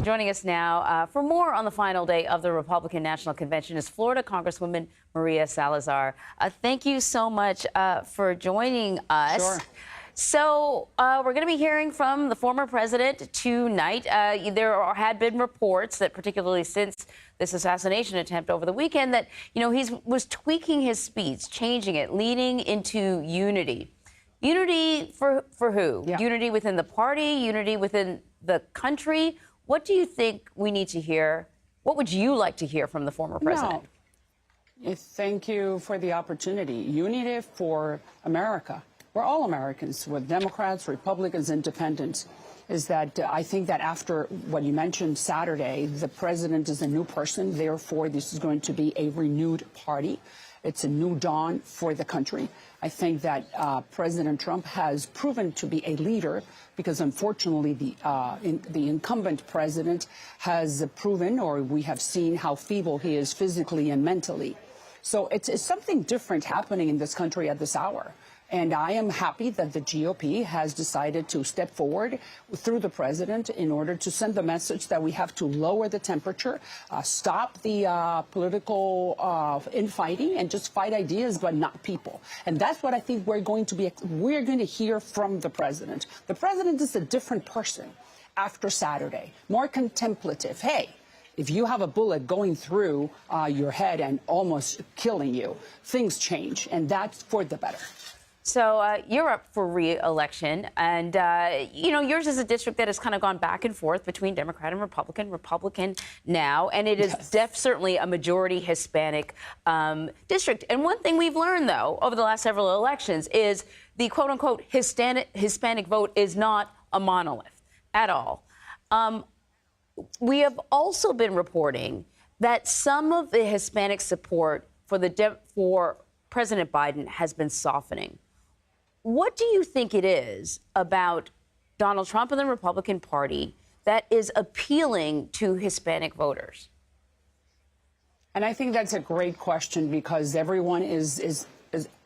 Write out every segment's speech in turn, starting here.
Joining us now for more on the final day of the Republican National Convention is Florida Congresswoman Maria Salazar. Thank you so much for joining us. Sure. So we're going to be hearing from the former president tonight. There had been reports that, particularly since this assassination attempt over the weekend, that he was tweaking his speech, changing it, leaning into unity. Unity for who? Yeah. Unity within the party, unity within the country. What do you think we need to hear? What would you like to hear from the former president? No. Thank you for the opportunity. Unity for America. We're all Americans, with Democrats, Republicans, Independents. Is that I think that after what you mentioned Saturday, the president is a new person. Therefore, this is going to be a renewed party. It's a new dawn for the country. I think that President Trump has proven to be a leader because, unfortunately, the incumbent president has proven, or we have seen, how feeble he is physically and mentally. So it's something different happening in this country at this hour. And I am happy that the GOP has decided to step forward through the president in order to send the message that we have to lower the temperature, stop the political infighting, and just fight ideas, but not people. And that's what I think we're going to hear from the president. The president is a different person after Saturday, more contemplative. Hey, if you have a bullet going through your head and almost killing you, things change, and that's for the better. So you're up for re-election, and, yours is a district that has kind of gone back and forth between Democrat and Republican now, and it is certainly a majority Hispanic district. And one thing we've learned, though, over the last several elections is the quote-unquote Hispanic vote is not a monolith at all. We have also been reporting that some of the Hispanic support for President Biden has been softening. What do you think it is about Donald Trump and the Republican Party that is appealing to Hispanic voters? And I think that's a great question, because everyone is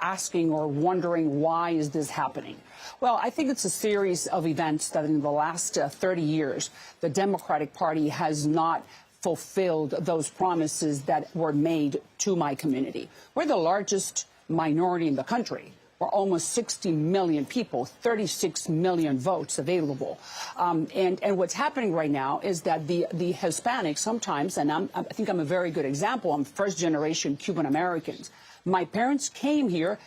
asking or wondering, why is this happening? Well, I think it's a series of events that in the last 30 years, the Democratic Party has not fulfilled those promises that were made to my community. We're the largest minority in the country. We're almost 60 million people, 36 million votes available. And what's happening right now is that the Hispanics sometimes, and I think I'm a very good example, I'm first-generation Cuban Americans. My parents came here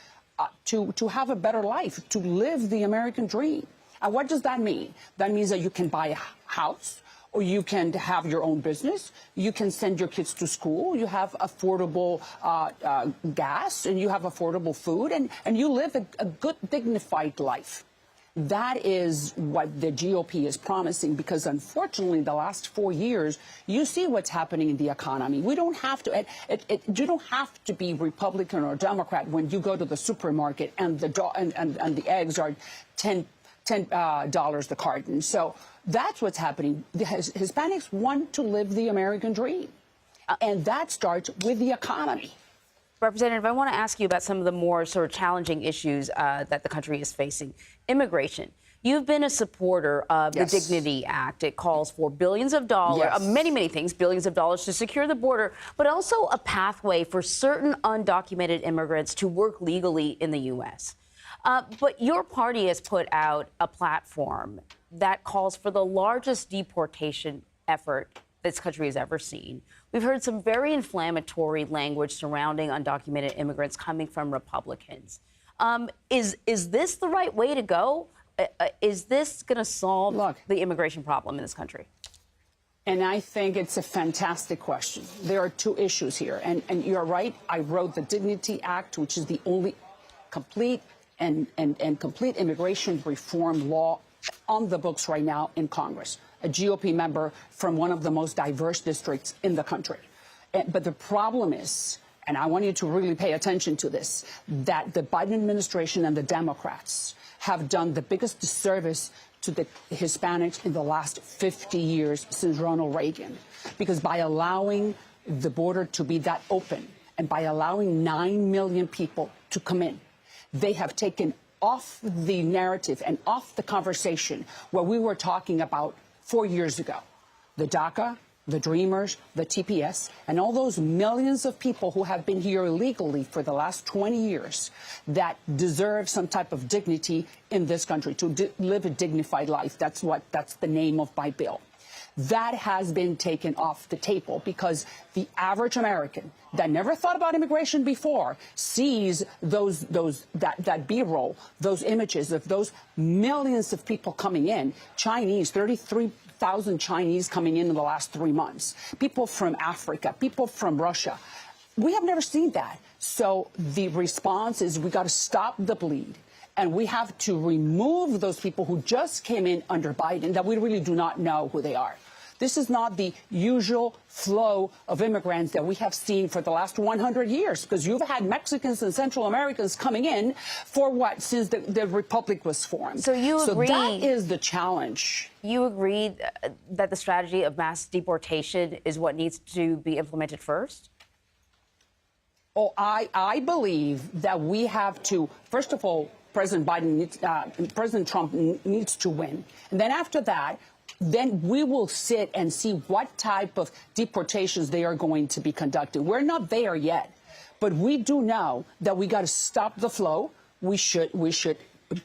to have a better life, to live the American dream. And what does that mean? That means that you can buy a house, or you can have your own business, you can send your kids to school, you have affordable gas, and you have affordable food, and you live a good, dignified life. That is what the GOP is promising, because unfortunately, the last 4 years, you see what's happening in the economy. We don't have to, you don't have to be Republican or Democrat when you go to the supermarket and the eggs are $10 the carton. So that's what's happening. The Hispanics want to live the American dream, and that starts with the economy. Representative, I want to ask you about some of the more sort of challenging issues that the country is facing. Immigration. You've been a supporter of the Dignity Act. It calls for billions of dollars, many things, billions of dollars to secure the border, but also a pathway for certain undocumented immigrants to work legally in the U.S. But your party has put out a platform that calls for the largest deportation effort this country has ever seen. We've heard some very inflammatory language surrounding undocumented immigrants coming from Republicans. Is this the right way to go? Is this going to solve the immigration problem in this country? And I think it's a fantastic question. There are two issues here. And you're right. I wrote the Dignity Act, which is the only complete and complete immigration reform law on the books right now in Congress, a GOP member from one of the most diverse districts in the country. But the problem is, and I want you to really pay attention to this, that the Biden administration and the Democrats have done the biggest disservice to the Hispanics in the last 50 years since Ronald Reagan. Because by allowing the border to be that open and by allowing 9 million people to come in, they have taken off the narrative and off the conversation what we were talking about 4 years ago, the DACA, the Dreamers, the TPS, and all those millions of people who have been here illegally for the last 20 years that deserve some type of dignity in this country, to live a dignified life. That's the name of my bill. That has been taken off the table because the average American that never thought about immigration before sees that B-roll, those images of those millions of people coming in, Chinese, 33,000 Chinese coming in the last 3 months, people from Africa, people from Russia. We have never seen that. So the response is we got to stop the bleed. And we have to remove those people who just came in under Biden that we really do not know who they are. This is not the usual flow of immigrants that we have seen for the last 100 years, because you've had Mexicans and Central Americans coming in for what, since the Republic was formed. So you agree? So that is the challenge. You agree that the strategy of mass deportation is what needs to be implemented first? Oh, I believe that we have to, first of all, President Trump needs to win. And then after that, then we will sit and see what type of deportations they are going to be conducted. We're not there yet, but we do know that we got to stop the flow. We should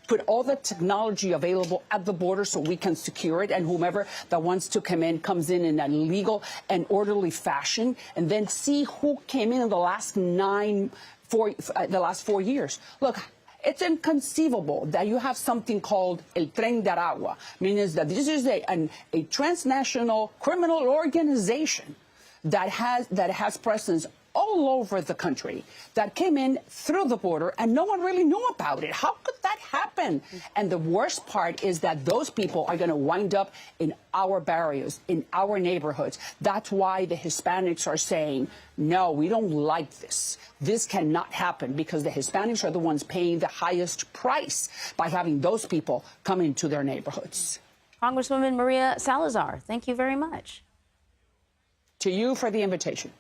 put all the technology available at the border so we can secure it, and whomever that wants to come in comes in a legal and orderly fashion, and then see who came in the last 4 years. Look, it's inconceivable that you have something called El Tren de Aragua, meaning that this is a transnational criminal organization that has presence all over the country, that came in through the border and no one really knew about it. How could that happen? And the worst part is that those people are going to wind up in our barrios, in our neighborhoods. That's why the Hispanics are saying, no, we don't like this. This cannot happen, because the Hispanics are the ones paying the highest price by having those people come into their neighborhoods. Congresswoman Maria Salazar, thank you very much. To you for the invitation.